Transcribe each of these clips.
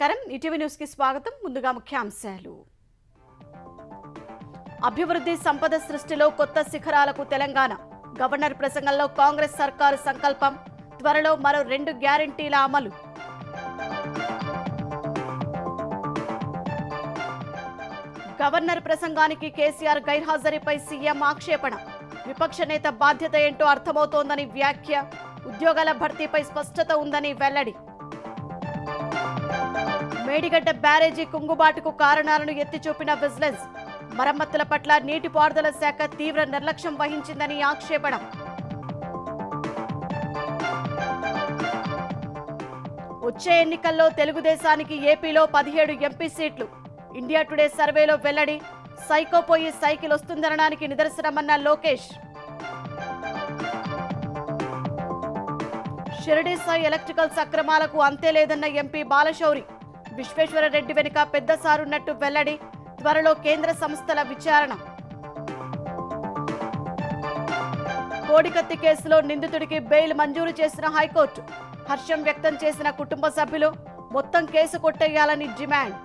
నమస్కారం ETV news కి స్వాగతం ముందుగా ముఖ్యాంశాలు అభివృద్ధి సంపద సృష్టిలో కొత్త శిఖరాలకు తెలంగాణ గవర్నర్ ప్రసంగంలో కాంగ్రెస్ సర్కారు సంకల్పం త్వరలో మరో 2 గ్యారెంటీల అమలు గవర్నర్ ప్రసంగానికి కేసీఆర్ గైర్హాజరీపై సీఎం ఆక్షేపణ విపక్ష నేత బాధ్యత ఏంటో అర్థమవుతోందని వ్యాఖ్య ఉద్యోగాల భర్తీపై స్పష్టత ఉందని వెల్లడి మేడిగడ్డ బ్యారేజీ కుంగుబాటుకు కారణాలను ఎత్తిచూపిన విజిలెన్స్ మరమ్మతుల పట్ల నీటిపారుదల శాఖ తీవ్ర నిర్లక్ష్యం వహించిందని ఆక్షేపణ వచ్చే ఎన్నికల్లో తెలుగుదేశానికి ఏపీలో 17 ఎంపీ సీట్లు ఇండియా టుడే సర్వేలో వెల్లడి సైకో పోయి సైకిల్ వస్తుందనడానికి నిదర్శనమన్న లోకేష్ షిరిడి సాయి ఎలక్ట్రికల్ సక్రమాలకు అంతే లేదన్న ఎంపీ బాలశౌరి విశ్వేశ్వరరెడ్డి వెనుక పెద్ద సారున్నట్టు వెల్లడి త్వరలో కేంద్ర సంస్థల విచారణ కోడికత్తి కేసులో నిందితుడికి బెయిల్ మంజూరు చేసిన హైకోర్టు హర్షం వ్యక్తం చేసిన కుటుంబ సభ్యులు మొత్తం కేసు కొట్టేయాలని డిమాండ్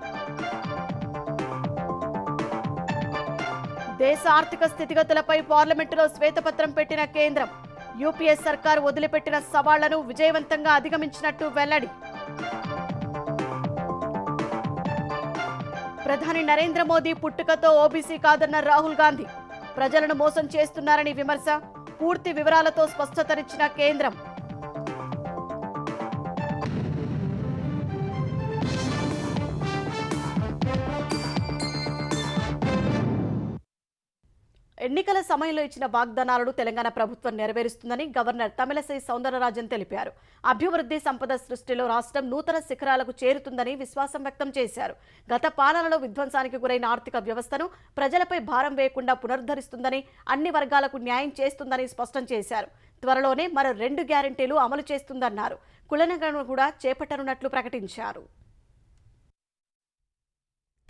దేశ ఆర్థిక స్థితిగతులపై పార్లమెంటులో శ్వేతపత్రం పెట్టిన కేంద్రం యూపీఏ సర్కారు వదిలిపెట్టిన సవాళ్లను విజయవంతంగా అధిగమించినట్టు వెల్లడి ప్రధాని నరేంద్ర మోదీ పుట్టుకతో ఓబీసీ కాదన్న రాహుల్ గాంధీ ప్రజలను మోసం చేస్తున్నారని విమర్శ పూర్తి వివరాలతో స్పష్టతనిచ్చిన కేంద్రం ఎన్నికల సమయంలో ఇచ్చిన వాగ్దానాలను తెలంగాణ ప్రభుత్వం నెరవేరుస్తుందని గవర్నర్ తమిళసై సౌందరరాజన్ తెలిపారు అభివృద్ధి సంపద సృష్టిలో రాష్ట్రం నూతన శిఖరాలకు చేరుతుందని విశ్వాసం వ్యక్తం చేశారు గత పాలనలో విధ్వంసానికి గురైన ఆర్థిక వ్యవస్థను ప్రజలపై భారం వేయకుండా పునరుద్ధరిస్తుందని అన్ని వర్గాలకు న్యాయం చేస్తుందని స్పష్టం చేశారు త్వరలోనే మరో 2 గ్యారెంటీలు అమలు చేస్తుందన్నారు కులనగణన కూడా చేపట్టనున్నట్లు ప్రకటించారు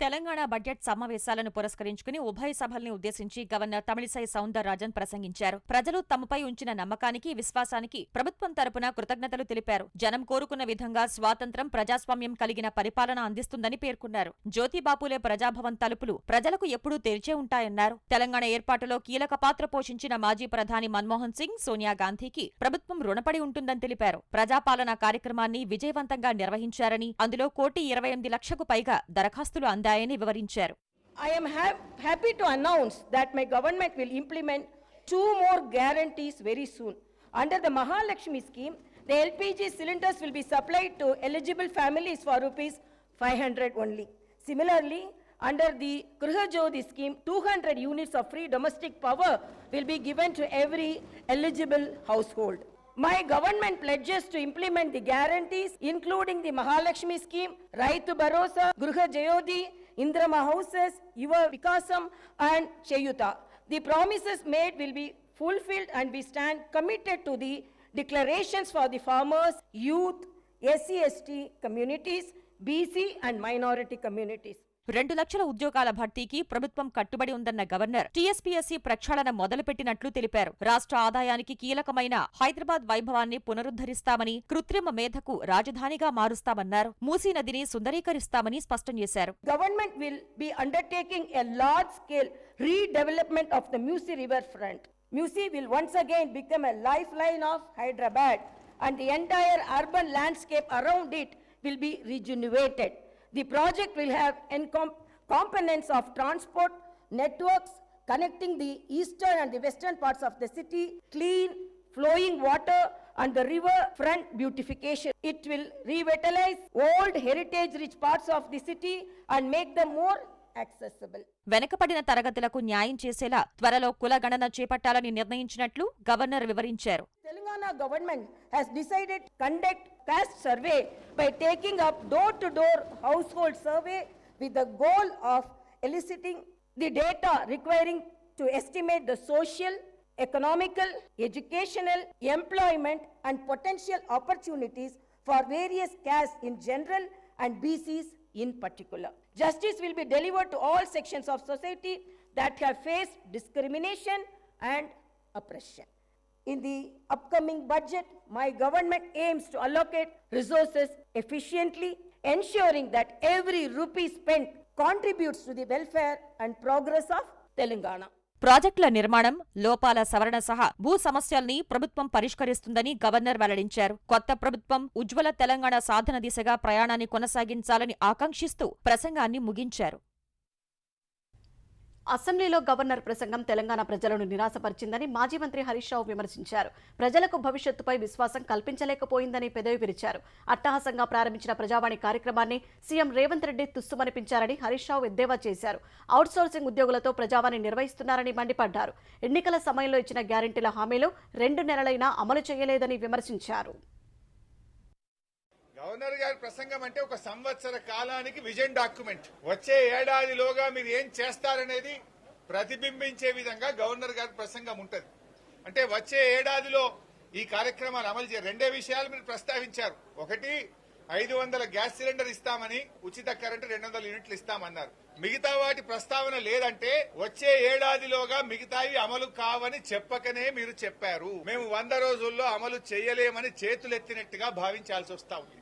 తెలంగాణ బడ్జెట్ సమావేశాలను పురస్కరించుకుని ఉభయ సభల్ని ఉద్దేశించి గవర్నర్ తమిళిసై సౌందరరాజన్ ప్రసంగించారు ప్రజలు తమపై ఉంచిన నమ్మకానికి విశ్వాసానికి ప్రభుత్వం తరపున కృతజ్ఞతలు తెలిపారు జనం కోరుకున్న విధంగా స్వాతంత్ర్యం ప్రజాస్వామ్యం కలిగిన పరిపాలన అందిస్తుందని పేర్కొన్నారు జ్యోతిబాపులే ప్రజాభవన్ తలుపులు ప్రజలకు ఎప్పుడూ తెరిచే ఉంటాయన్నారు తెలంగాణ ఏర్పాటులో కీలక పాత్ర పోషించిన మాజీ ప్రధాని మన్మోహన్ సింగ్ సోనియా గాంధీకి ప్రభుత్వం రుణపడి ఉంటుందని తెలిపారు ప్రజాపాలన కార్యక్రమాన్ని విజయవంతంగా నిర్వహించారని అందులో 1,28,00,000కు పైగా దరఖాస్తులు అందారు I am happy to announce that my government will implement 2 more guarantees very soon. Under the Mahalakshmi scheme, the LPG cylinders will be supplied to eligible families for rupees 500 only. Similarly, under the Griha Jyoti scheme, 200 units of free domestic power will be given to every eligible household. My government pledges to implement the guarantees including the Mahalakshmi scheme, Raitu Bharosa, Griha Jyoti, Indrama houses, Yuva Vikasam and Cheyuta. The promises made will be fulfilled and we stand committed to the declarations for the farmers, youth, SC/ST communities, BC and minority communities. 2 లక్షల ఉద్యోగాల భర్తీకి ప్రభుత్వం కట్టుబడి ఉందన్న governor TSPSC ప్రక్షాళన మొదలుపెట్టినట్లు తెలిపారు రాష్ట్ర ఆదాయానికి కీలకమైన హైదరాబాద్ వైభవాన్ని పునరుద్ధరిస్తామని కృత్రిమ మేధకు రాజధానిగా మారుస్తామన్నారు మూసీ నదిని సుందరీకరిస్తామని స్పష్టం చేశారు government will be undertaking a large scale redevelopment of the Musi riverfront Musi will once again become a lifeline of Hyderabad and the entire urban landscape around it will be rejuvenated. The project will have components of transport networks connecting the eastern and the western parts of the city, clean flowing water and the river front beautification. It will revitalize old heritage rich parts of the city and make them more accessible. వెనకపడిన తరగతులకు న్యాయం చేసేలా త్వరలో కులగణన చేపట్టాలని నిర్ణయించినట్లు governor వివరించారు. Telangana government has decided to conduct caste survey by taking up door-to-door household survey with the goal of eliciting the data requiring to estimate the social, economical, educational, employment and potential opportunities for various castes in general and BCs in particular. Justice will be delivered to all sections of society that have faced discrimination and oppression. In the upcoming budget, my government aims to allocate resources efficiently, ensuring that every rupee spent contributes to the welfare and progress of Telangana. ప్రాజెక్టుల నిర్మాణం, లోపాల సవరణ సహా భూ సమస్యల్ని ప్రభుత్వం పరిష్కరిస్తుందని governor వెల్లడించారు. కొత్త ప్రభుత్వం ఉజ్వల తెలంగాణ సాధన దిశగా ప్రయాణాన్ని కొనసాగించాలని ఆకాంక్షిస్తూ ప్రసంగాన్ని ముగించారు. అసెంబ్లీలో గవర్నర్ ప్రసంగం తెలంగాణ ప్రజలను నిరాశపరిచిందని మాజీ మంత్రి హరీష్ రావు విమర్శించారు. ప్రజలకు భవిష్యత్తుపై విశ్వాసం కల్పించలేకపోయిందని పెదవి విరిచారు. అట్టహాసంగా ప్రారంభించిన ప్రజావాణి కార్యక్రమాన్ని సీఎం రేవంత్ రెడ్డి తుస్సుమనిపించారని హరీష్ రావు ఎద్దేవా చేశారు. అవుట్సోర్సింగ్ ఉద్యోగులతో ప్రజావాణి నిర్వహిస్తున్నారని మండిపడ్డారు. ఎన్నికల సమయంలో ఇచ్చిన గ్యారెంటీల హామీలు 2 నెలలైనా అమలు చేయలేదని విమర్శించారు. గవర్నర్ గారి ప్రసంగం అంటే ఒక సంవత్సర కాలానికి విజన్ డాక్యుమెంట్. వచ్చే ఏడాదిలోగా మీరు ఏం చేస్తారనేది ప్రతిబింబించే విధంగా గవర్నర్ గారి ప్రసంగం ఉంటది. అంటే వచ్చే ఏడాదిలో ఈ కార్యక్రమాలు అమలు చేయాలి. 2 విషయాలు మీరు ప్రస్తావించారు. ఒకటి 500 గ్యాస్ సిలిండర్ ఇస్తామని, ఉచిత కరెంటు 200 యూనిట్లు ఇస్తామన్నారు. మిగతా వాటి ప్రస్తావన లేదంటే వచ్చే ఏడాదిలోగా మిగతావి అమలు కావని చెప్పకనే మీరు చెప్పారు. మేము 100 రోజుల్లో అమలు చేయలేమని చేతులెత్తినట్టుగా భావించాల్సి వస్తా ఉంది.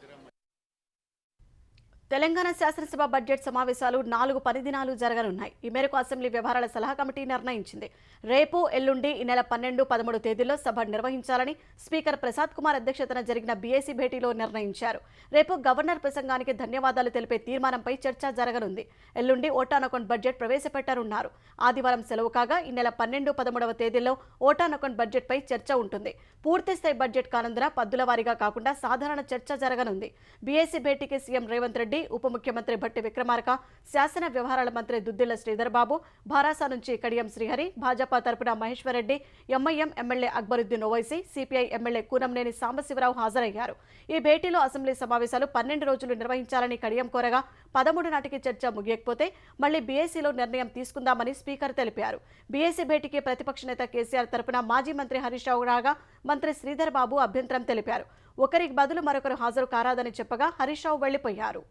తెలంగాణ శాసనసభ బడ్జెట్ సమావేశాలు 4 పని దినాలు జరగనున్నాయి. ఈ మేరకు అసెంబ్లీ వ్యవహారాల సలహా కమిటీ నిర్ణయించింది. రేపు, ఎల్లుండి ఈ నెల 12, 13 తేదీల్లో సభ నిర్వహించాలని స్పీకర్ ప్రసాద్ కుమార్ అధ్యక్షతన జరిగిన బీఏసీ భేటీలో నిర్ణయించారు. రేపు గవర్నర్ ప్రసంగానికి ధన్యవాదాలు తెలిపే తీర్మానంపై చర్చ జరగనుంది. ఎల్లుండి ఓటాన్ బడ్జెట్ ప్రవేశపెట్టనున్నారు. ఆదివారం సెలవు కాగా ఈ నెల 12, 13వ తేదీల్లో ఓటాన్ బడ్జెట్పై చర్చ ఉంటుంది. పూర్తిస్థాయి బడ్జెట్ కానందున పద్దుల వారీగా కాకుండా సాధారణ చర్చ జరగనుంది. బీఏసీ భేటీకి సీఎం రేవంత్ రెడ్డి, ఉప ముఖ్యమంత్రి భట్టి విక్రమార్క, శాసన వ్యవహారాల మంత్రి దుద్దిళ్ల శ్రీధర్ బాబు, భారాస నుంచి కడియం శ్రీహరి, భాజపా తరపున Maheshwar Reddy, MIM MLA Akbaruddin Owaisi, CPI MLA Kunamneni Sambasivarao హాజరయ్యారు. ఈ భేటీలో అసెంబ్లీ సమావేశాలు 12 రోజులు నిర్వహించాలని కడియం కోరగా 13 నాటికి చర్చ ముగియకపోతే మళ్లీ బీఏసీలో నిర్ణయం తీసుకుందామని స్పీకర్ తెలిపారు. బీఏసీ భేటీకి ప్రతిపక్ష నేత కేసీఆర్ తరపున మాజీ మంత్రి హరీష్ రావు రాగా మంత్రి శ్రీధర్ బాబు అభ్యంతరం తెలిపారు. ఒకరికి బదులు మరొకరు హాజరు కారాదని చెప్పగా హరీష్ రావు వెళ్లిపోయారు.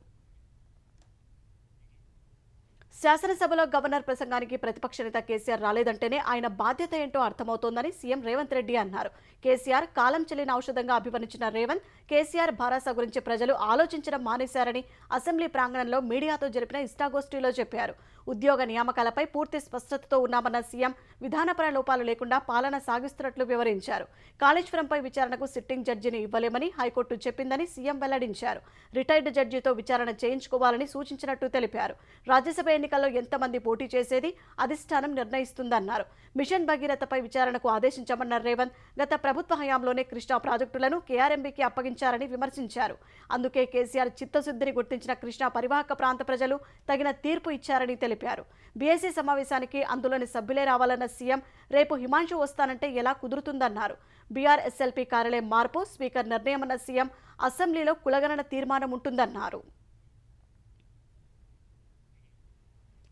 శాసనసభలో గవర్నర్ ప్రసంగానికి ప్రతిపక్ష నేత కేసీఆర్ రాలేదంటేనే ఆయన బాధ్యత ఏంటో అర్థమవుతోందని సీఎం రేవంత్ రెడ్డి అన్నారు. కేసీఆర్ కాలం చెల్లిన ఔషధంగా అభివర్ణించిన రేవంత్, కేసీఆర్ భారాస గురించి ప్రజలు ఆలోచించడం మానేశారని అసెంబ్లీ ప్రాంగణంలో మీడియాతో జరిపిన ఇష్టాగోష్ఠిలో చెప్పారు. ఉద్యోగ నియామకాలపై పూర్తి స్పష్టతతో ఉన్నామన్న సీఎం విధానపర లోపాలు లేకుండా పాలన సాగిస్తున్నట్లు వివరించారు. కాళేశ్వరంపై విచారణకు సిట్టింగ్ జడ్జిని ఇవ్వలేమని హైకోర్టు చెప్పిందని సీఎం వెల్లడించారు. రిటైర్డ్ జడ్జితో విచారణ చేయించుకోవాలని సూచించినట్టు తెలిపారు. రాజ్యసభ ఎన్నికల్లో ఎంతమంది పోటీ చేసేది అధిష్టానం నిర్ణయిస్తుందన్నారు. మిషన్ భగీరథపై విచారణకు ఆదేశించామన్న రేవంత్, గత ప్రభుత్వ హయాంలోనే కృష్ణా ప్రాజెక్టులను కేఆర్ఎంబీకి అప్పగించారని విమర్శించారు. అందుకే కేసీఆర్ చిత్తశుద్ధిని గుర్తించిన కృష్ణా పరివాహక ప్రాంత ప్రజలు తగిన తీర్పు ఇచ్చారని తెలిపారు. బీఏసీ సమావేశానికి అందులోని సభ్యులే రావాలన్న సీఎం, రేపు హిమాంశు వస్తానంటే ఎలా కుదురుతుందన్నారు. బీఆర్ఎస్ఎల్పీ కార్యాలయం మార్పు స్పీకర్ నిర్ణయమన్న సీఎం, అసెంబ్లీలో కులగణన తీర్మానం ఉంటుందన్నారు.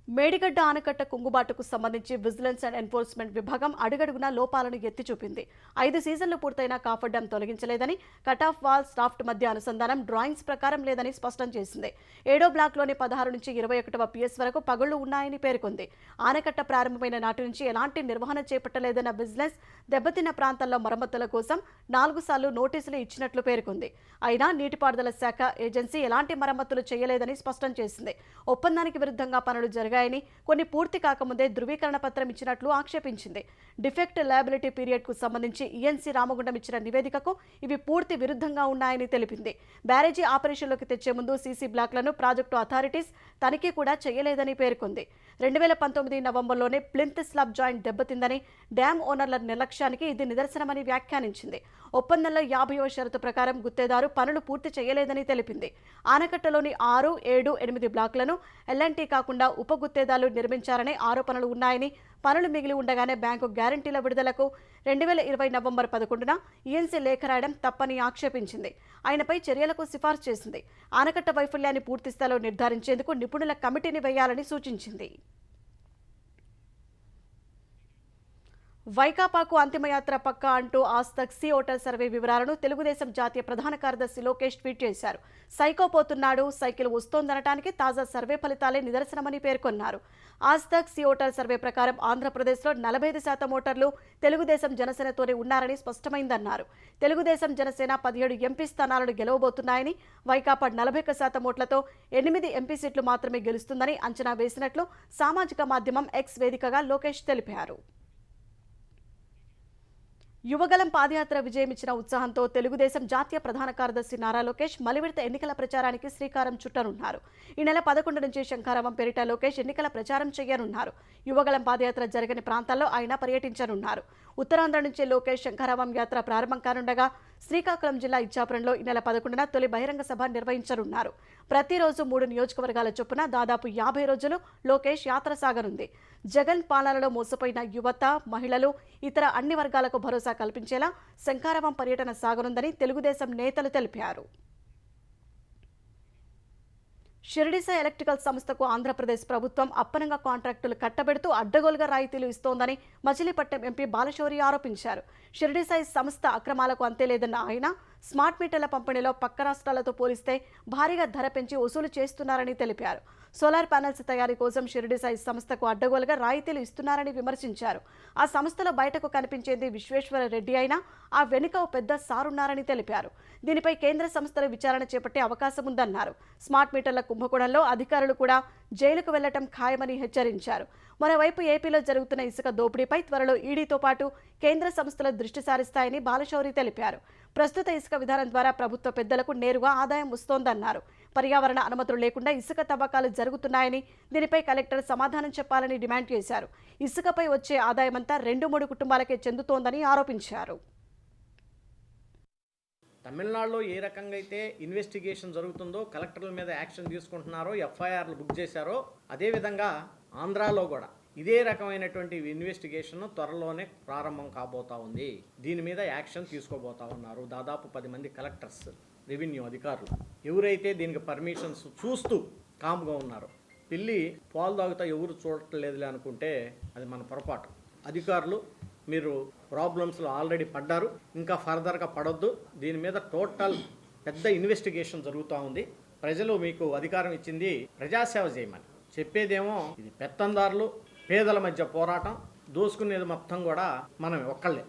మేడిగడ్డ ఆనకట్ట కుంగుబాటుకు సంబంధించి విజిలెన్స్ అండ్ ఎన్ఫోర్స్మెంట్ విభాగం అడుగడుగునా లోపాలను ఎత్తి చూపింది. 5 సీజన్లు పూర్తయిన కాఫర్ డ్యాం తొలగించలేదని, కట్ ఆఫ్ వాల్, సాఫ్ట్ మధ్య అనుసంధానం డ్రాయింగ్స్ ప్రకారం లేదని స్పష్టం చేసింది. 7వ బ్లాక్లోని 16 నుంచి 21వ పిఎస్ వరకు పగుళ్లు ఉన్నాయని పేర్కొంది. ఆనకట్ట ప్రారంభమైన నాటి నుంచి ఎలాంటి నిర్వహణ చేపట్టలేదన్న విజిలెన్స్, దెబ్బతిన్న ప్రాంతాల్లో మరమ్మతుల కోసం 4 సార్లు నోటీసులు ఇచ్చినట్లు పేర్కొంది. అయినా నీటిపారుదల శాఖ ఏజెన్సీ ఎలాంటి మరమ్మతులు చేయలేదని స్పష్టం చేసింది. ఒప్పందానికి విరుద్ధంగా పనులు జరిగాయని, కొన్ని పూర్తి కాకముందే ధృవీకరణ పత్రం ఇచ్చినట్లు ఆక్షేపించింది. డిఫెక్ట్ లయబిలిటీ పీరియడ్ కు సంబంధించి ఈఎన్సీ రామగుండం ఇచ్చిన నివేదికకు ఇవి పూర్తి విరుద్ధంగా ఉన్నాయని తెలిపింది. బ్యారేజీ ఆపరేషన్లోకి తెచ్చే ముందు సీసీ బ్లాక్లను ప్రాజెక్టు అథారిటీస్ తనిఖీ కూడా చేయలేదని పేర్కొంది. 2019 నవంబర్లోనే ప్లింత్ స్లాబ్ జాయింట్ దెబ్బతిందని, డ్యాం ఓనర్ల నిర్లక్ష్యానికి ఇది నిదర్శనమని వ్యాఖ్యానించింది. ఒప్పందంలో 50వ షరతు ప్రకారం గుత్తేదారు పనులు పూర్తి చేయలేదని తెలిపింది. ఆనకట్టలోని 6, 7, 8 బ్లాకులను ఎల్ఎన్టీ కాకుండా ఉప గుత్తేదారులు నిర్మించారనే ఆరోపణలు ఉన్నాయని, పనులు మిగిలి ఉండగానే బ్యాంకు గ్యారంటీల విడుదలకు 2020 నవంబర్ 11న ఈఎన్సీ లేఖ రాయడం తప్పని ఆక్షేపించింది. ఆయనపై చర్యలకు సిఫార్సు చేసింది. ఆనకట్ట వైఫల్యాన్ని పూర్తిస్థాయిలో నిర్ధారించేందుకు నిపుణుల కమిటీని వేయాలని సూచించింది. వైకాపాకు అంతిమయాత్ర పక్కా అంటూ ఆజ్తక్ సి ఓటర్ సర్వే వివరాలను తెలుగుదేశం జాతీయ ప్రధాన కార్యదర్శి లోకేష్ ట్వీట్ చేశారు. సైకో పోతున్నాడు, సైకిల్ వస్తోందనటానికి తాజా సర్వే ఫలితాలే నిదర్శనమని పేర్కొన్నారు. ఆజ్తక్ సి ఓటర్ సర్వే ప్రకారం ఆంధ్రప్రదేశ్లో 45% ఓటర్లు తెలుగుదేశం జనసేనతోనే ఉన్నారని స్పష్టమైందన్నారు. తెలుగుదేశం జనసేన 17 ఎంపీ స్థానాలను గెలవబోతున్నాయని, వైకాపా 41% ఓట్లతో 8 ఎంపీ సీట్లు మాత్రమే గెలుస్తుందని అంచనా వేసినట్లు సామాజిక మాధ్యమం ఎక్స్ వేదికగా లోకేష్ తెలిపారు. యువగలం పాదయాత్ర విజయమిచ్చిన ఉత్సాహంతో తెలుగుదేశం జాతీయ ప్రధాన కార్యదర్శి నారా లోకేష్ మలి విడత ఎన్నికల ప్రచారానికి శ్రీకారం చుట్టనున్నారు. ఈ నెల 11 నుంచి శంఖారావం పేరిట లోకేష్ ఎన్నికల ప్రచారం చేయనున్నారు. యువగలం పాదయాత్ర జరగని ప్రాంతాల్లో ఆయన పర్యటించనున్నారు. ఉత్తరాంధ్ర నుంచి లోకేష్ శంఖారావం యాత్ర ప్రారంభం కానుండగా శ్రీకాకుళం జిల్లా ఇచ్చాపురంలో ఈ నెల 11న తొలి బహిరంగ సభ నిర్వహించనున్నారు. ప్రతిరోజు 3 నియోజకవర్గాల చొప్పున దాదాపు 50 రోజులు లోకేష్ యాత్ర సాగనుంది. జగన్ పాలనలో మోసపోయిన యువత, మహిళలు, ఇతర అన్ని వర్గాలకు భరోసా కల్పించేలా శంఖారావం పర్యటన సాగనుందని తెలుగుదేశం నేతలు తెలిపారు. షిరిడి సాయి ఎలక్ట్రికల్ సంస్థకు ఆంధ్రప్రదేశ్ ప్రభుత్వం అప్పనంగా కాంట్రాక్టులు కట్టబెడుతూ అడ్డగోలుగా రాయితీలు ఇస్తోందని మచిలీపట్నం ఎంపీ బాలశౌరి ఆరోపించారు. షిరిడి సాయి సంస్థ అక్రమాలకు అంతేలేదన్న ఆయన స్మార్ట్ మీటర్ల పంపిణీలో పక్క రాష్ట్రాలతో పోలిస్తే భారీగా ధర పెంచి వసూలు చేస్తున్నారని తెలిపారు. సోలార్ ప్యానెల్స్ తయారీ కోసం షిరిడి సాయి సంస్థకు అడ్డగోలుగా రాయితీలు ఇస్తున్నారని విమర్శించారు. ఆ సంస్థలో బయటకు కనిపించేది విశ్వేశ్వర రెడ్డి అయినా ఆ వెనుక ఓ పెద్ద సారున్నారని తెలిపారు. దీనిపై కేంద్ర సంస్థలు విచారణ చేపట్టే అవకాశం ఉందన్నారు. స్మార్ట్ మీటర్ల కుంభకోణంలో అధికారులు కూడా జైలుకు వెళ్లటం ఖాయమని హెచ్చరించారు. మరోవైపు ఏపీలో జరుగుతున్న ఇసుక దోపిడీపై త్వరలో ఈడీతో పాటు కేంద్ర సంస్థలు దృష్టి సారిస్తాయని బాలశౌరి తెలిపారు. ప్రస్తుత ఇసుక విధానం ద్వారా ప్రభుత్వ పెద్దలకు నేరుగా ఆదాయం వస్తోందన్నారు. పర్యావరణ అనుమతులు లేకుండా ఇసుక తవ్వకాలు జరుగుతున్నాయని, దీనిపై కలెక్టర్ సమాధానం చెప్పాలని డిమాండ్ చేశారు. ఇసుకపై వచ్చే ఆదాయమంతా 2-3 కుటుంబాలకే చెందుతోందని ఆరోపించారు. తమిళనాడులో ఏ రకంగా అయితే ఇన్వెస్టిగేషన్ జరుగుతుందో, కలెక్టర్ల మీద యాక్షన్ తీసుకుంటున్నారో, ఎఫ్ఐఆర్లు బుక్ చేశారో, అదేవిధంగా ఆంధ్రాలో కూడా ఇదే రకమైనటువంటి ఇన్వెస్టిగేషన్ త్వరలోనే ప్రారంభం కాబోతా ఉంది. దీని మీద యాక్షన్ తీసుకోబోతా ఉన్నారు. దాదాపు 10 మంది కలెక్టర్స్, రెవెన్యూ అధికారులు ఎవరైతే దీనికి పర్మిషన్స్ చూస్తూ కామ్గా ఉన్నారో, పిల్లి పాలు తాగుతా ఎవరు చూడట్లేదులే అనుకుంటే అది మన పొరపాటు. అధికారులు మీరు ప్రాబ్లమ్స్లో ఆల్రెడీ పడ్డారు, ఇంకా ఫర్దర్గా పడొద్దు. దీని మీద టోటల్ పెద్ద ఇన్వెస్టిగేషన్ జరుగుతూ ఉంది. ప్రజలు మీకు అధికారం ఇచ్చింది ప్రజాసేవ చేయమని, చెప్పేదేమో ఇది పెత్తందారులు పేదల మధ్య పోరాటం, దోసుకునేది మొత్తం కూడా మనం ఒక్కళ్ళే.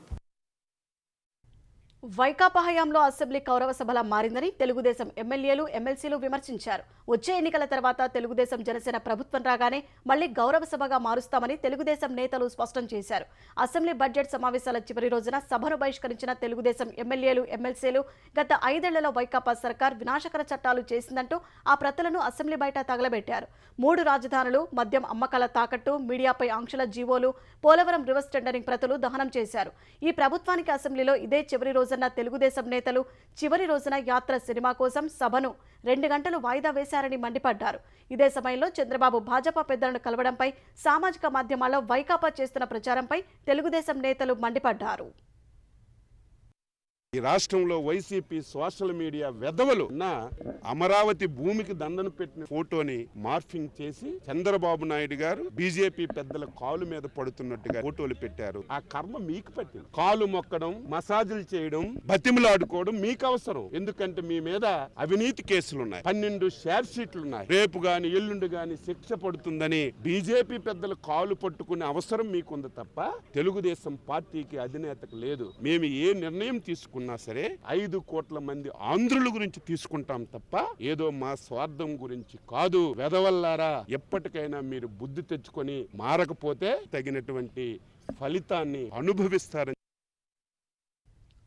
వైకాపా హయాంలో అసెంబ్లీ కౌరవ సభలా మారిందని తెలుగుదేశం ఎమ్మెల్యేలు, ఎమ్మెల్సీలు విమర్శించారు. వచ్చే ఎన్నికల తర్వాత తెలుగుదేశం జనసేన ప్రభుత్వం రాగానే మళ్లీ గౌరవ సభగా మారుస్తామని తెలుగుదేశం నేతలు స్పష్టం చేశారు. అసెంబ్లీ బడ్జెట్ సమావేశాల చివరి రోజున సభను బహిష్కరించిన తెలుగుదేశం ఎమ్మెల్యేలు, ఎమ్మెల్సీలు గత 5 ఏళ్లలో వైకాపా సర్కార్ వినాశకర చట్టాలు చేసిందంటూ ఆ ప్రతులను అసెంబ్లీ బయట తగలబెట్టారు. 3 రాజధానులు, మద్యం అమ్మకాల తాకట్టు, మీడియాపై ఆంక్షల జీవోలు, పోలవరం రివర్స్ టెండరింగ్ ప్రతులు దహనం చేశారు. ఈ ప్రభుత్వానికి అసెంబ్లీలో ఇదే చివరి రోజున తెలుగుదేశం నేతలు చివరి రోజున యాత్ర సినిమా కోసం సభను 2 గంటలు వాయిదా వేశారని మండిపడ్డారు. ఇదే సమయంలో చంద్రబాబు భాజపా పెద్దలను కలవడంపై, సామాజిక మాధ్యమాల్లో వైకాపా చేస్తున్న ప్రచారంపై తెలుగుదేశం నేతలు మండిపడ్డారు. ఈ రాష్ట్రంలో వైసీపీ సోషల్ మీడియా వెధవలు అమరావతి భూమికి దండను పెట్టిన ఫోటోని మార్ఫింగ్ చేసి చంద్రబాబు నాయుడు గారు బీజేపీ పెద్దల కాలు మీద పడుతున్నట్టుగా ఫోటోలు పెట్టారు. ఆ కర్మ మీకు పట్టింది. కాలు మొక్కడం, మసాజులు చేయడం, బతిమలాడుకోవడం మీకు అవసరం. ఎందుకంటే మీ మీద అవినీతి కేసులున్నాయి, 12 షేర్ షీట్లున్నాయి. రేపు గాని ఎల్లుండి గాని శిక్ష పడుతుందని బీజేపీ పెద్దల కాలు పట్టుకునే అవసరం మీకుంది తప్ప తెలుగుదేశం పార్టీకి అధినేతకు లేదు. మేము ఏ నిర్ణయం తీసుకున్నాం సరే 5 కోట్ల మంది ఆంధ్రుల గురించి తీసుకుంటాం తప్ప ఏదో మా స్వార్థం గురించి కాదు. వెదవల్లారా, ఎప్పటికైనా మీరు బుద్ధి తెచ్చుకొని మారకపోతే తగినటువంటి ఫలితాన్ని అనుభవిస్తారని.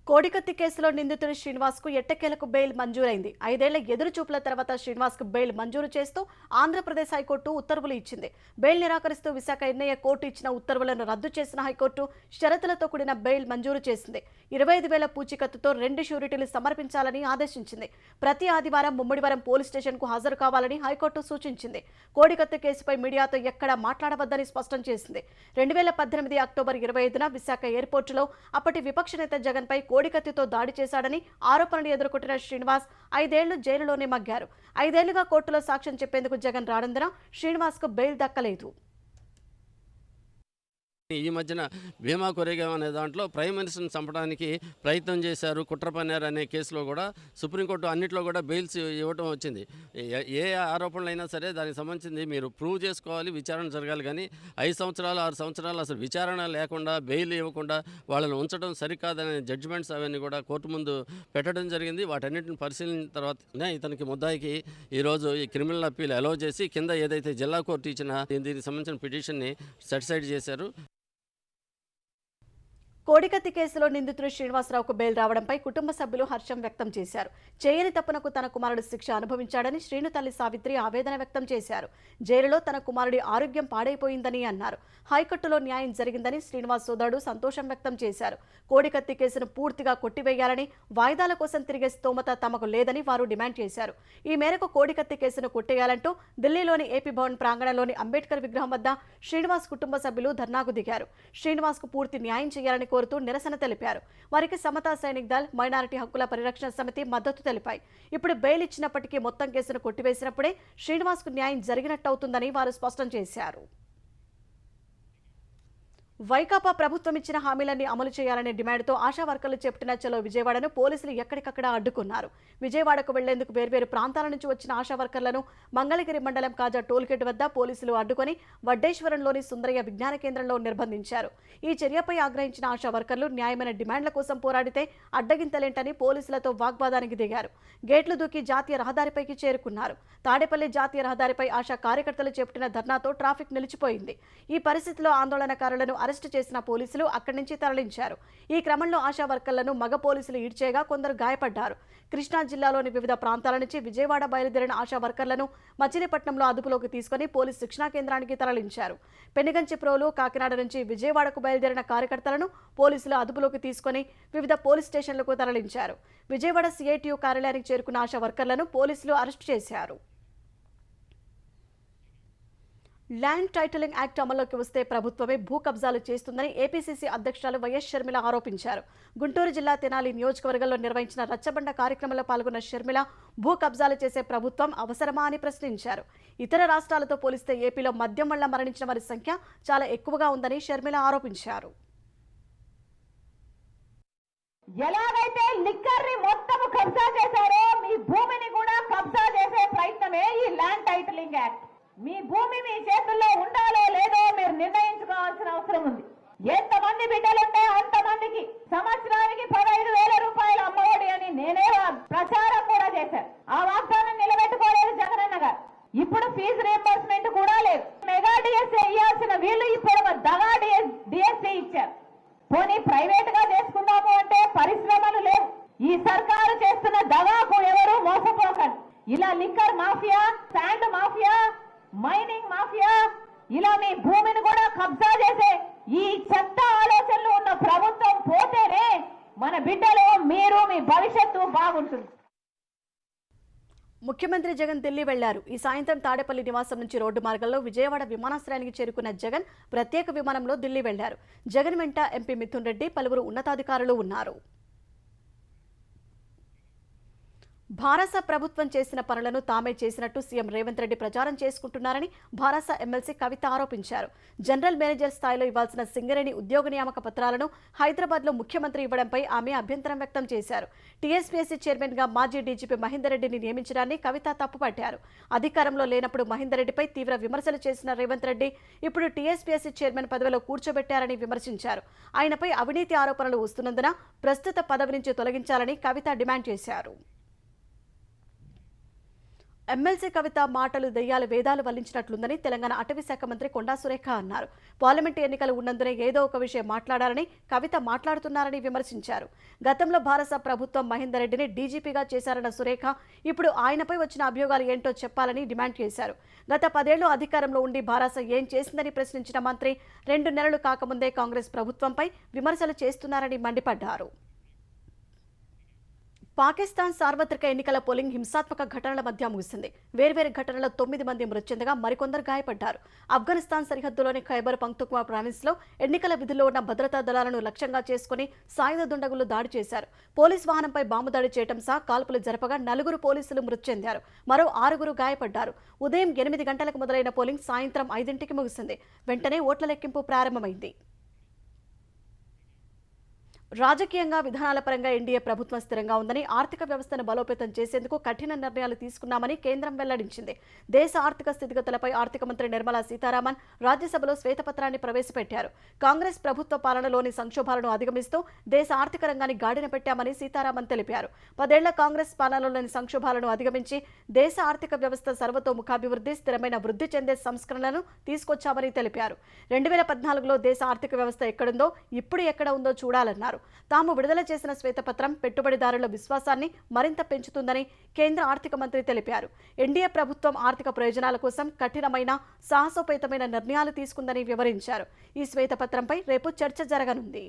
కోడికత్తి కేసులో నిందితుడు శ్రీనివాస్ కు ఎట్టకేలకు బెయిల్ మంజూరైంది. 5 ఏళ్ల ఎదురు చూపుల తర్వాత శ్రీనివాస్ కు బెయిల్ మంజూరు చేస్తూ ఆంధ్రప్రదేశ్ హైకోర్టు ఉత్తర్వులు ఇచ్చింది. బెయిల్ నిరాకరిస్తూ విశాఖ ఎన్ఐఏ కోర్టు ఇచ్చిన ఉత్తర్వులను రద్దు చేసిన హైకోర్టు షరతులతో కూడిన బెయిల్ మంజూరు చేసింది. 25,000 పూచీకత్తుతో 2 షూరిటీలు సమర్పించాలని ఆదేశించింది. ప్రతి ఆదివారం ముమ్మిడివరం పోలీస్ స్టేషన్ కు హాజరు కావాలని హైకోర్టు సూచించింది. కోడికత్తి కేసుపై మీడియాతో ఎక్కడా మాట్లాడవద్దని స్పష్టం చేసింది. 2018 అక్టోబర్ 25న విశాఖ ఎయిర్పోర్టులో అప్పటి విపక్ష నేత జగన్ పై కోడికత్తితో దాడి చేశాడని ఆరోపణలు ఎదుర్కొంటున్న శ్రీనివాస్ 5 ఏళ్లు జైలులోనే మగ్గారు. 5 ఏళ్లుగా కోర్టులో సాక్ష్యం చెప్పేందుకు జగన్ రానందున శ్రీనివాస్ కు బెయిల్ దక్కలేదు. ఈ మధ్యన భీమా కొరేగాం అనే దాంట్లో ప్రైమ్ మినిస్టర్ని చంపడానికి ప్రయత్నం చేశారు, కుట్ర పన్నారు అనే కేసులో కూడా సుప్రీంకోర్టు అన్నింటిలో కూడా బెయిల్స్ ఇవ్వటం వచ్చింది. ఏ ఆరోపణలు అయినా సరే దానికి సంబంధించింది మీరు ప్రూవ్ చేసుకోవాలి, విచారణ జరగాలి. కానీ 5 సంవత్సరాలు 6 సంవత్సరాలు అసలు విచారణ లేకుండా బెయిల్ ఇవ్వకుండా వాళ్ళని ఉంచడం సరికాదనే జడ్జిమెంట్స్ అవన్నీ కూడా కోర్టు ముందు పెట్టడం జరిగింది. వాటన్నిటిని పరిశీలించిన తర్వాత ఇతనికి ముద్దాయికి ఈరోజు ఈ క్రిమినల్ అప్పీల్ అలౌ చేసి కింద ఏదైతే జిల్లా కోర్టు ఇచ్చిన దీనికి సంబంధించిన పిటిషన్ని సెటిసైడ్ చేశారు. కోడికత్తి కేసులో నిందితుడు శ్రీనివాసరావుకు బెయిల్ రావడంపై కుటుంబ సభ్యులు హర్షం వ్యక్తం చేశారు. చేయని తప్పునకు తన కుమారుడు శిక్ష అనుభవించాడని శ్రీను తల్లి సావిత్రి ఆవేదన వ్యక్తం చేశారు. జైలులో తన కుమారుడి ఆరోగ్యం పాడైపోయిందని అన్నారు. హైకోర్టులో న్యాయం జరిగిందని శ్రీనివాస్ సోదరుడు సంతోషం వ్యక్తం చేశారు. కోడికత్తి కేసును పూర్తిగా కొట్టివేయాలని, వాయిదాల కోసం తిరిగే స్తోమత తమకు లేదని వారు డిమాండ్ చేశారు. ఈ మేరకు కోడికత్తి కేసును కొట్టేయాలంటూ ఢిల్లీలోని ఏపీ భవన్ ప్రాంగణంలోని అంబేద్కర్ విగ్రహం వద్ద శ్రీనివాస్ కుటుంబ సభ్యులు ధర్నాకు దిగారు. శ్రీనివాస్కు పూర్తి న్యాయం చేయాలని కోరుతూ నిరసన తెలిపారు. వారికి సమతా సైనిక్ దళ్, మైనారిటీ హక్కుల పరిరక్షణ సమితి మద్దతు తెలిపాయి. ఇప్పుడు బెయిల్ ఇచ్చినప్పటికీ మొత్తం కేసును కొట్టివేసినప్పుడే శ్రీనివాస్కు న్యాయం జరిగినట్టవుతుందని వారు స్పష్టం చేశారు. వైకాపా ప్రభుత్వం ఇచ్చిన హామీలన్నీ అమలు చేయాలనే డిమాండ్తో ఆశా వర్కర్లు చేపట్టిన చలో విజయవాడను పోలీసులు ఎక్కడికక్కడ అడ్డుకున్నారు. విజయవాడకు వెళ్లేందుకు వేర్వేరు ప్రాంతాల నుంచి వచ్చిన ఆశా వర్కర్లను మంగళగిరి మండలం కాజా టోల్గేట్ వద్ద పోలీసులు అడ్డుకొని వడ్డేశ్వరంలోని సుందరయ్య విజ్ఞాన కేంద్రంలో నిర్బంధించారు. ఈ చర్యపై ఆగ్రహించిన ఆశా వర్కర్లు న్యాయమైన డిమాండ్ల కోసం పోరాడితే అడ్డగింతలేంటని పోలీసులతో వాగ్వాదానికి దిగారు. గేట్లు దూకి జాతీయ రహదారిపైకి చేరుకున్నారు. తాడేపల్లి జాతీయ రహదారిపై ఆశా కార్యకర్తలు చేపట్టిన ధర్నాతో ట్రాఫిక్ నిలిచిపోయింది. ఈ పరిస్థితిలో ఆందోళనకారులను అరెస్టు చేసిన పోలీసులు అక్కడి నుంచి తరలించారు. ఈ క్రమంలో ఆశా వర్కర్లను మగ పోలీసులు ఈడ్చేయగా కొందరు గాయపడ్డారు. కృష్ణా జిల్లాలోని వివిధ ప్రాంతాల నుంచి విజయవాడ బయలుదేరిన ఆశా వర్కర్లను మచిలీపట్నంలో అదుపులోకి తీసుకుని పోలీసు శిక్షణా కేంద్రానికి తరలించారు. పెనుగంచిప్రోలు, కాకినాడ నుంచి విజయవాడకు బయలుదేరిన కార్యకర్తలను పోలీసులు అదుపులోకి తీసుకుని వివిధ పోలీస్ స్టేషన్లకు తరలించారు. విజయవాడ సిఐటియు కార్యాలయానికి చేరుకున్న ఆశా వర్కర్లను పోలీసులు అరెస్టు చేశారు. ల్యాండ్ టైటిలింగ్ యాక్ట్ అమల్లోకి వస్తే ప్రభుత్వమే భూ కబ్జాలు చేస్తుందని ఏపీసీసీ అధ్యక్షురాలు వైఎస్ షర్మిల ఆరోపించారు. గుంటూరు జిల్లా తెనాలి నియోజకవర్గంలో నిర్వహించిన రచ్చబండ కార్యక్రమంలో పాల్గొన్న షర్మిల భూ కబ్జాలు చేసే ప్రభుత్వం అవసరమా అని ప్రశ్నించారు. ఇతర రాష్ట్రాలతో పోలిస్తే ఏపీలో మద్యం వల్ల మరణించిన వారి సంఖ్య చాలా ఎక్కువగా ఉందని షర్మిల ఆరోపించారు. ఎలాగైతే లిక్కర్ని మొత్తం కబ్జా చేశారో మీ భూమిని కూడా కబ్జా చేసే ప్రయత్నమే ఈ ల్యాండ్ టైటిలింగ్ యాక్ట్. మీ భూమి మీ చేతుల్లో ఉండాలో లేదో మీరు నిర్ణయించుకోవాల్సిన అవసరం ఉంది. ఎంతమంది బిడ్డలుంటే అంతమందికి సంవత్సరానికి 15,000 రూపాయలు అమ్మఒడి అని నేనే ప్రచారం కూడా చేశాను. ఆ వాగ్దానం నిలబెట్టుకోలేదు జగనన్న గారు. ఇప్పుడు ఫీజు రీయింబర్స్మెంట్ కూడా లేదు. మెగా డిఎస్ఏ ఇవ్వాల్సిన వీళ్ళు ఇప్పుడు దగా డిఎస్ఏ ఇచ్చారు. పోనీ ప్రైవేట్ గా చేసుకుందాము అంటే పరిశ్రమలు లేవు. ఈ సర్కారు చేస్తున్న దగాకు ఎవరు మోసపోకండి. ఇలా liquor mafia, sand mafia, mining mafia, ఇలా మీ భూమిని కూడా కబ్జా చేసే ఈ చెత్త ఆలోచనలు ఉన్న ప్రభుత్వం పోతేనే మన బిడ్డలు, మీరు, మీ భవిష్యత్తు బాగుంటుంది. ముఖ్యమంత్రి జగన్ ఢిల్లీ వెళ్లారు. ఈ సాయంత్రం తాడేపల్లి నివాసం నుంచి రోడ్డు మార్గంలో విజయవాడ విమానాశ్రయానికి చేరుకున్న జగన్ ప్రత్యేక విమానంలో ఢిల్లీ వెళ్లారు. జగన్ వెంట ఎంపీ మిథున్ రెడ్డి, పలువురు ఉన్నతాధికారులు ఉన్నారు. భారస ప్రభుత్వం చేసిన పనులను తామే చేసినట్టు సీఎం రేవంత్ రెడ్డి ప్రచారం చేసుకుంటున్నారని భారస ఎమ్మెల్సీ కవిత ఆరోపించారు. జనరల్ మేనేజర్ స్థాయిలో ఇవ్వాల్సిన సింగరేణి ఉద్యోగ నియామక పత్రాలను హైదరాబాద్లో ముఖ్యమంత్రి ఇవ్వడంపై ఆమె అభ్యంతరం వ్యక్తం చేశారు. టీఎస్పీఎస్సీ చైర్మన్గా మాజీ డీజీపీ మహేందర్ రెడ్డిని నియమించడాన్ని కవిత తప్పుపట్టారు. అధికారంలో లేనప్పుడు మహేందర్ రెడ్డిపై తీవ్ర విమర్శలు చేసిన రేవంత్ రెడ్డి ఇప్పుడు టీఎస్పీఎస్సీ చైర్మన్ పదవిలో కూర్చోబెట్టారని విమర్శించారు. ఆయనపై అవినీతి ఆరోపణలు వస్తున్నందున ప్రస్తుత పదవి నుంచి తొలగించాలని కవిత డిమాండ్ చేశారు. ఎమ్మెల్సీ కవిత మాటలు దెయ్యాల వేదాలు వల్లించినట్లుందని తెలంగాణ అటవీ శాఖ మంత్రి కొండా సురేఖ అన్నారు. పార్లమెంటు ఎన్నికలు ఉన్నందునే ఏదో ఒక విషయం మాట్లాడాలని కవిత మాట్లాడుతున్నారని విమర్శించారు. గతంలో భారస ప్రభుత్వం మహేందర్ రెడ్డిని డీజీపీగా చేశారన్న సురేఖ ఇప్పుడు ఆయనపై వచ్చిన అభియోగాలు ఏంటో చెప్పాలని డిమాండ్ చేశారు. గత 10 ఏళ్లు అధికారంలో ఉండి భారస ఏం చేసిందని ప్రశ్నించిన మంత్రి 2 నెలలు కాకముందే కాంగ్రెస్ ప్రభుత్వంపై విమర్శలు చేస్తున్నారని మండిపడ్డారు. పాకిస్తాన్ సార్వత్రిక ఎన్నికల పోలింగ్ హింసాత్మక ఘటనల మధ్య ముగిసింది. వేర్వేరు ఘటనల్లో 9 మంది మృతి చెందగా మరికొందరు గాయపడ్డారు. ఆఫ్ఘనిస్తాన్ సరిహద్దులోని ఖైబర్ పఖ్తూన్ఖ్వా ప్రావిన్స్లో ఎన్నికల విధుల్లో ఉన్న భద్రతా దళాలను లక్ష్యంగా చేసుకుని సాయుధ దుండగులు దాడి చేశారు. పోలీస్ వాహనంపై బాంబు దాడి చేయడం సహా కాల్పులు జరపగా 4 పోలీసులు మృతి చెందారు. మరో 6 గాయపడ్డారు. ఉదయం 8 గంటలకు మొదలైన పోలింగ్ సాయంత్రం 5ంటికి ముగిసింది. వెంటనే ఓట్ల లెక్కింపు ప్రారంభమైంది. రాజకీయంగా విధానాల పరంగా ఎన్డీఏ ప్రభుత్వం స్థిరంగా ఉందని, ఆర్థిక వ్యవస్థను బలోపేతం చేసేందుకు కఠిన నిర్ణయాలు తీసుకున్నామని కేంద్రం వెల్లడించింది. దేశ ఆర్థిక స్థితిగతులపై ఆర్థిక మంత్రి నిర్మలా సీతారామన్ రాజ్యసభలో శ్వేతపత్రాన్ని ప్రవేశపెట్టారు. కాంగ్రెస్ ప్రభుత్వ పాలనలోని సంక్షోభాలను అధిగమిస్తూ దేశ ఆర్థిక రంగాన్ని గాడిన పెట్టామని సీతారామన్ తెలిపారు. 10 ఏళ్ల కాంగ్రెస్ పాలనలోని సంక్షోభాలను అధిగమించి దేశ ఆర్థిక వ్యవస్థ సర్వతోముఖాభివృద్ధి, స్థిరమైన వృద్ధి చెందే సంస్కరణలను తీసుకొచ్చామని తెలిపారు. 2014లో దేశ ఆర్థిక వ్యవస్థ ఎక్కడుందో ఇప్పుడు ఎక్కడ ఉందో చూడాలన్నారు. తాము విడుదల చేసిన శ్వేతపత్రం పెట్టుబడిదారుల విశ్వాసాన్ని మరింత పెంచుతుందని కేంద్ర ఆర్థిక మంత్రి తెలిపారు. ఎన్డీఏ ప్రభుత్వం ఆర్థిక ప్రయోజనాల కోసం కఠినమైన, సాహసోపేతమైన నిర్ణయాలు తీసుకుందని వివరించారు. ఈ శ్వేతపత్రంపై రేపు చర్చ జరగనుంది.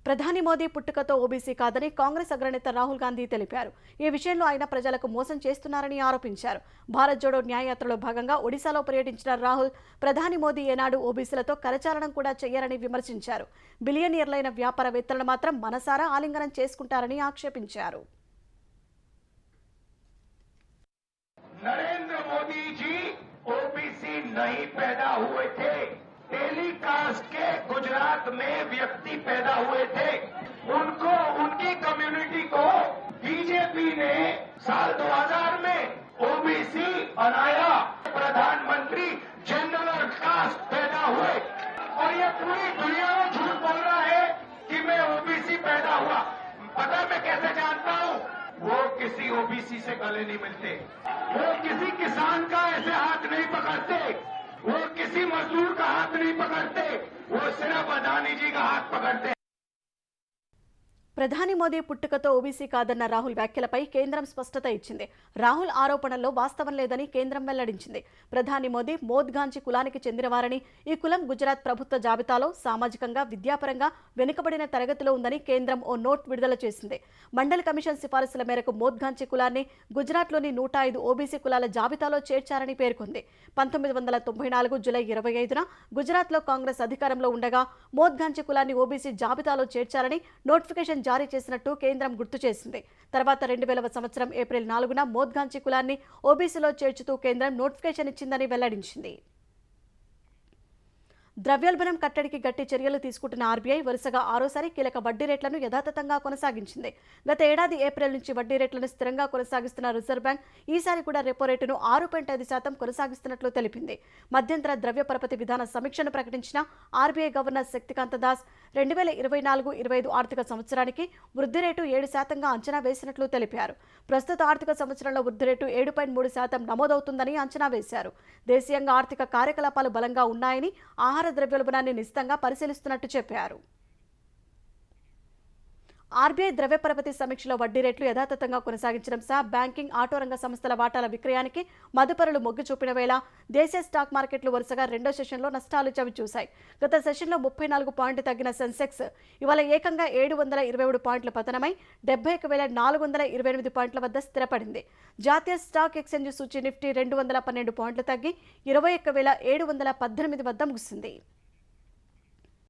ప్రధాని మోదీ పుట్టుకతో ఓబీసీ కాదని కాంగ్రెస్ అగ్రనేత రాహుల్ గాంధీ తెలిపారు. ఈ విషయంలో ఆయన ప్రజలకు మోసం చేస్తున్నారని ఆరోపించారు. భారత్ జోడో న్యాయయాత్రలో భాగంగా ఒడిశాలో పర్యటించిన రాహుల్ ప్రధాని మోదీ ఏనాడు ఓబీసీలతో కరచాలనం కూడా చేయరని విమర్శించారు. బిలియనీర్లైన వ్యాపారవేత్తలను మాత్రం మనసారా ఆలింగనం చేసుకుంటారని ఆక్షేపించారు. नरेंद्र मोदी जी ओबीसी नहीं पैदा हुए थे, टेलीकास्ट के गुजरात में व्यक्ति पैदा हुए थे। उनको, उनकी कम्युनिटी को बीजेपी ने साल 2000 में ओबीसी बनाया। प्रधानमंत्री जनरल कास्ट पैदा हुए और ये पूरी दुनिया में झूठ बोल रहा है कि मैं ओबीसी पैदा हुआ। पता मैं कैसे जानता हूँ? वो किसी ओबीसी से गले नहीं मिलते, वो किसी किसान का ऐसे हाथ नहीं पकड़ते, वो किसी मजदूर का हाथ नहीं पकड़ते, वो सिर्फ अदानी जी का हाथ पकड़ते। ప్రధాని మోదీ పుట్టుకతో ఓబీసీ కాదన్న రాహుల్ వ్యాఖ్యలపై కేంద్రం స్పష్టత ఇచ్చింది. రాహుల్ ఆరోపణల్లో వాస్తవం లేదని కేంద్రం వెల్లడించింది. ప్రధాని మోదీ మోద్గాంచి కులానికి చెందినవారని, ఈ కులం గుజరాత్ ప్రభుత్వ జాబితాలో సామాజికంగా, విద్యాపరంగా వెనుకబడిన తరగతిలో ఉందని కేంద్రం ఓ నోట్ విడుదల చేసింది. మండల్ కమిషన్ సిఫారసుల మేరకు మోద్గాంచి కులాన్ని గుజరాత్లోని 105 ఓబీసీ కులాల జాబితాలో చేర్చారని పేర్కొంది. 1994 జూలై 25న గుజరాత్లో కాంగ్రెస్ అధికారంలో ఉండగా మోద్గాంచి కులాన్ని ఓబీసీ జాబితాలో చేర్చారని నోటిఫికేషన్ జారీ చేసినట్టు కేంద్రం గుర్తు చేసింది. తర్వాత 2000 సంవత్సరం ఏప్రిల్ 4న మోద్గాంచి కులాన్ని ఓబీసీలో చేర్చుతూ కేంద్రం నోటిఫికేషన్ ఇచ్చిందని వెల్లడించింది. ద్రవ్యోల్బణం కట్టడికి గట్టి చర్యలు తీసుకుంటున్న ఆర్బీఐ వరుసగా 6సారి కీలక వడ్డీ రేట్లను యథాతథంగా కొనసాగించింది. గత ఏడాది ఏప్రిల్ నుంచి వడ్డీ రేట్లను స్థిరంగా కొనసాగిస్తున్న రిజర్వ్ బ్యాంక్ ఈసారి కూడా రెపో రేటును 6.5% కొనసాగిస్తున్నట్లు తెలిపింది. మధ్యంతర ద్రవ్య పరపతి విధాన సమీక్షను ప్రకటించిన ఆర్బీఐ గవర్నర్ శక్తికాంత దాస్ 2024-25 ఆర్థిక సంవత్సరానికి వృద్ధి రేటు 7% అంచనా వేసినట్లు తెలిపారు. ప్రస్తుత ఆర్థిక సంవత్సరంలో వృద్ధి రేటు 7.3% నమోదవుతుందని అంచనా వేశారు. దేశీయంగా ఆర్థిక కార్యకలాపాలు బలంగా ఉన్నాయని, ఆహార ద్రవ్యోల్బణాన్ని నిశితంగా పరిశీలిస్తున్నట్టు చెప్పారు. ఆర్బీఐ ద్రవ్య పరపతి సమీక్షలో వడ్డీ రేట్లు యథాతథంగా కొనసాగించడం సహా బ్యాంకింగ్, ఆటో రంగ సంస్థల వాటాల విక్రయానికి మదుపరులు మొగ్గు చూపిన వేళ దేశీయ స్టాక్ మార్కెట్లు వరుసగా రెండో సెషన్లో నష్టాలు చవిచూశాయి. గత సెషన్లో 34 పాయింట్లు తగ్గిన సెన్సెక్స్ ఇవాళ ఏకంగా 727 పాయింట్ల పతనమై 71,428 పాయింట్ల వద్ద స్థిరపడింది. జాతీయ స్టాక్ ఎక్స్చేంజ్ సూచీ నిఫ్టీ 212 పాయింట్లు తగ్గి 21,718 వద్ద ముగిసింది.